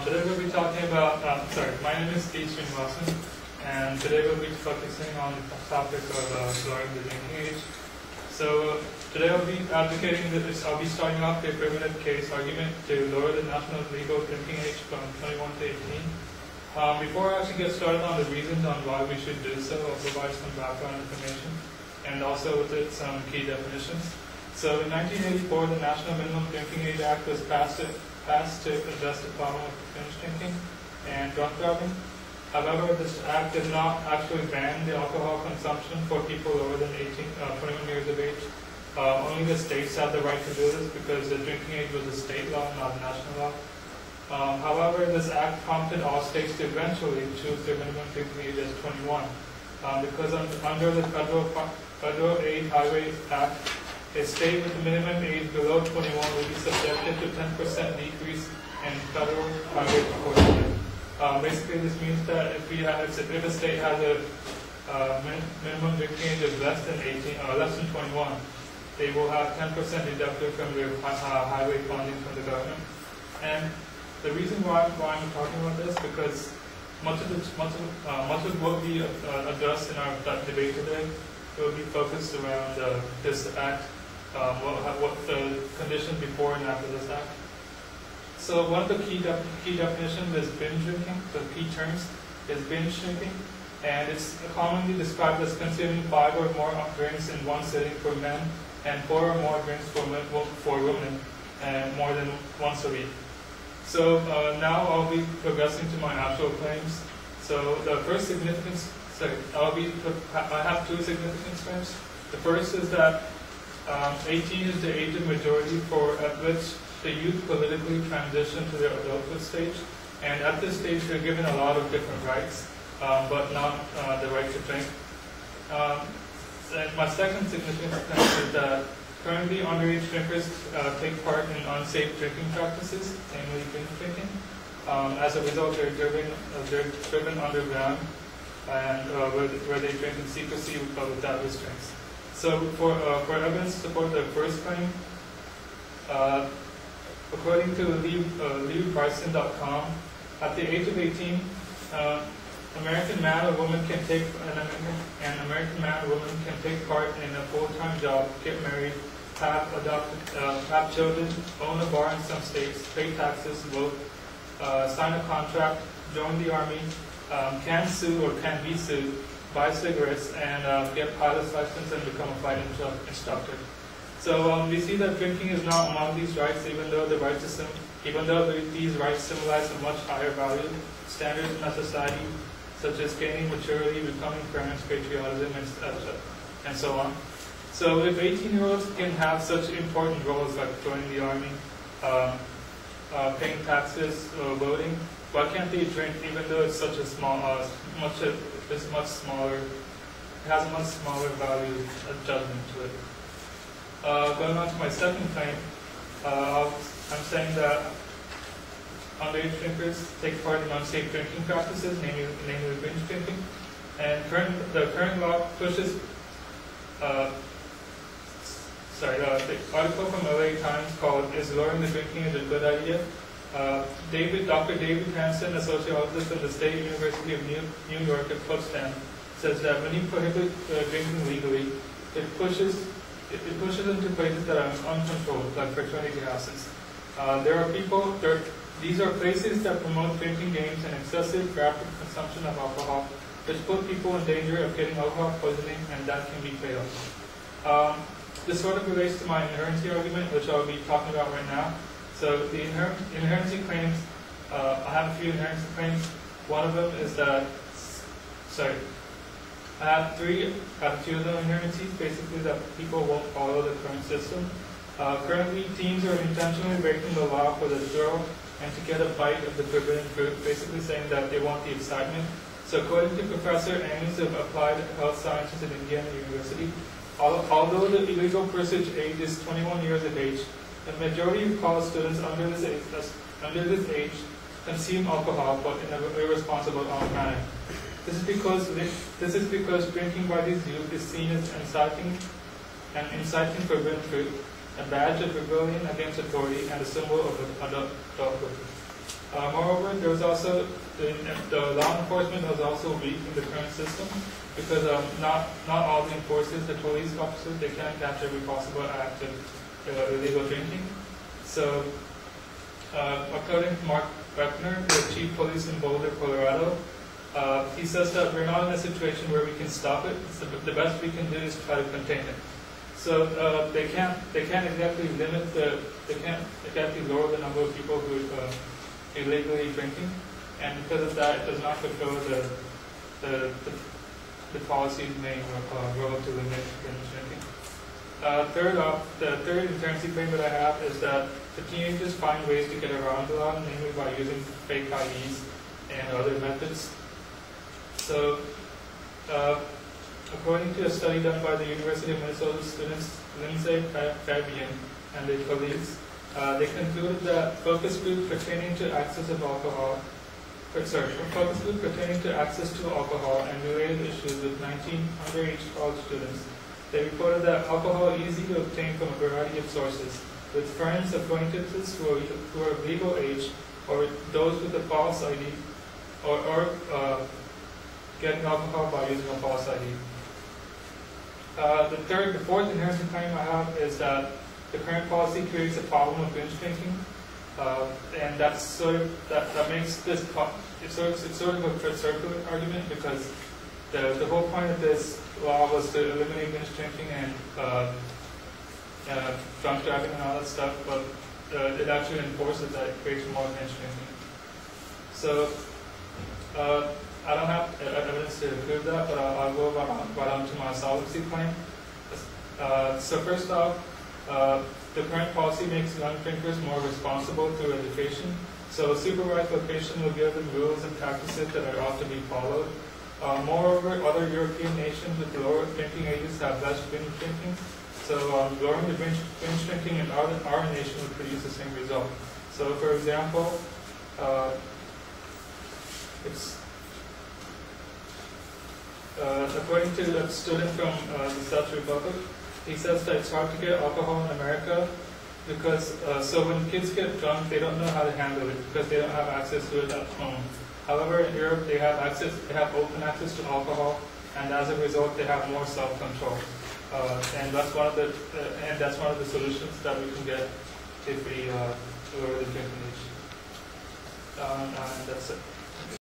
Today we'll be talking about, my name is Steve Srinivasan, and today we'll be focusing on the topic of lowering the drinking age. So today I'll be advocating that I'll be starting off the affirmative case argument to lower the national legal drinking age from 21 to 18. Before I actually get started on the reasons on why we should do so, I'll provide some background information and also with it some key definitions. So in 1984, the National Minimum Drinking Age Act was passed to address the problem of binge drinking and drunk driving. However, this act did not actually ban the alcohol consumption for people lower than 21 years of age. Only the states had the right to do this because the drinking age was a state law, not a national law. However, this act prompted all states to eventually choose their minimum drinking age as 21, because under the Federal Aid Highway Act, a state with a minimum age below 21 will be subjected to 10% decrease in federal highway enforcement. Basically, this means that if a state has a minimum drinking age of less than 21, they will have 10% deducted from their highway funding from the government. And the reason why I'm talking about this because much of what we address in our debate today will be focused around this act. What the conditions before and after this act. So one of the key definitions is binge drinking. So key terms is binge drinking, and it's commonly described as consuming 5 or more drinks in one sitting for men and 4 or more drinks for women, and more than once a week. So now I'll be progressing to my actual claims. So the first significance, I have 2 significance claims. The first is that 18 is the age of majority at which the youth politically transition to their adulthood stage. And at this stage, they're given a lot of different rights, but not the right to drink. And my second significance is that currently underage drinkers take part in unsafe drinking practices, namely binge drinking. As a result, they're driven underground, and where they drink in secrecy without restraints. So for evidence to support the first claim, according to LeeBryson.com, at the age of 18, American man or woman can take part in a full-time job, get married, have children, own a bar in some states, pay taxes, vote, sign a contract, join the army, can sue or can be sued, buy cigarettes, and get pilot's license and become a flight instructor. So we see that drinking is not among these rights, even though these rights symbolize a much higher value standards in our society, such as gaining maturity, becoming parents, patriotism, and so on. So if 18-year-olds can have such important roles like joining the army, paying taxes, or voting, why can't they drink even though it's such a much smaller, it has a much smaller value judgment to it. Going on to my second claim, I'm saying that underage drinkers take part in unsafe drinking practices, namely binge drinking, and the current law pushes. The article from LA Times called "Is Lowering the Drinking Age a Good Idea?" Dr. David Hansen, a sociologist at the State University of New York at Potsdam, says that when you prohibit drinking legally, it pushes into places that are uncontrolled, like fraternity houses. These are places that promote drinking games and excessive rapid consumption of alcohol, which put people in danger of getting alcohol poisoning, and that can be fatal. This sort of relates to my inherency argument, which I'll be talking about right now. So the inherency claims, I have a few inherency claims. One of them is that, I have two of them inherencies, basically that people won't follow the current system. Currently, teens are intentionally breaking the law for the thrill and to get a bite of the forbidden fruit, basically saying that they want the excitement. So according to Professor Ames of Applied Health Sciences at Indiana University, although the illegal pursuit age is 21 years of age, the majority of college students under this age consume alcohol, but in an irresponsible manner. This is because drinking by these youth is seen as inciting forbidden fruit, a badge of rebellion against authority, and a symbol of adulthood. Moreover, there was also the law enforcement was also weak in the current system because not all the enforcers, the police officers, they can't catch every possible act of illegal drinking. So, according to Mark Beckner, the chief police in Boulder, Colorado, he says that we're not in a situation where we can stop it. The best we can do is try to contain it. So they can't exactly lower the number of people who are illegally drinking, and because of that, it does not fulfill the policies made road to limit drinking. The third intensity claim that I have is that the teenagers find ways to get around the law, namely by using fake IDs and other methods. So, according to a study done by the University of Minnesota students Lindsay Fabian and their colleagues, they concluded that focus groups pertaining to access to alcohol and related issues with 19 underage college students, they reported that alcohol is easy to obtain from a variety of sources, with friends, acquaintances who are of legal age, or those with a false ID, or getting alcohol by using a false ID. The fourth inherent claim I have is that the current policy creates a problem of binge drinking, and that's that makes this it's sort of a circular argument because the whole point of this law was to eliminate binge drinking and drunk driving and all that stuff, but it actually enforces that it creates more binge drinking. So I don't have evidence to prove that, but I'll go right on to my solvency claim. So first off, the current policy makes young drinkers more responsible through education. So supervised location will give them rules and practices that are ought to be followed. Moreover, other European nations with lower drinking ages have less binge drinking. So lowering the binge drinking in our nation would produce the same result. So for example, according to a student from the Dutch Republic, he says that it's hard to get alcohol in America because so when kids get drunk, they don't know how to handle it because they don't have access to it at home. However, in Europe, they have open access to alcohol, and as a result, they have more self-control. And that's one of the solutions that we can get if we lower the drinking age. And that's it.